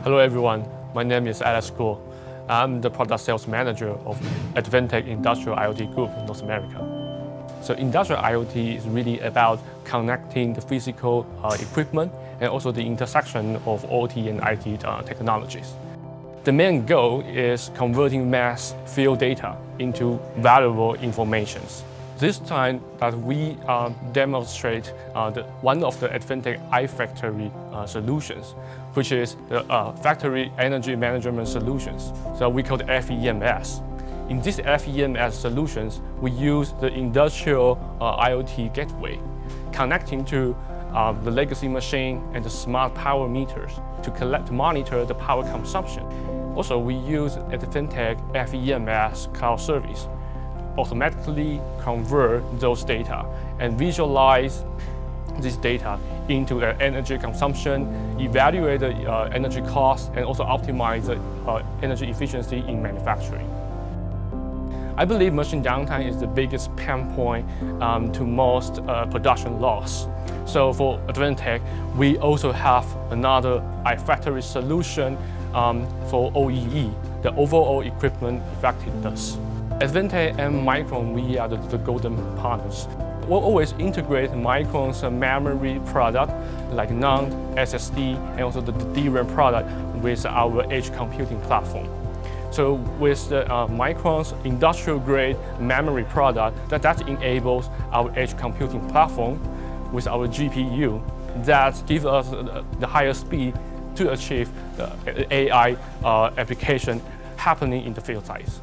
Hello everyone, my name is Alex Guo. I'm the product sales manager of Advantech Industrial IoT Group in North America. So industrial IoT is really about connecting the physical equipment and also the intersection of OT and IT technologies. The main goal is converting mass field data into valuable information. This time that we demonstrate one of the Advantech iFactory solutions, which is the factory energy management solutions. So we call it FEMS. In this FEMS solutions, we use the industrial IoT gateway, connecting to the legacy machine and the smart power meters to monitor the power consumption. Also, we use Advantech FEMS cloud service automatically convert those data and visualize this data into energy consumption, evaluate the energy cost, and also optimize the energy efficiency in manufacturing. I believe machine downtime is the biggest pain point to most production loss. So for Advantech, we also have another iFactory solution for OEE, the overall equipment effectiveness. Advantech and Micron, we are the golden partners. We'll always integrate Micron's memory product like NAND, SSD, and also the DRAM product with our edge computing platform. So with the Micron's industrial-grade memory product, that enables our edge computing platform with our GPU that gives us the higher speed to achieve the AI application happening in the field size.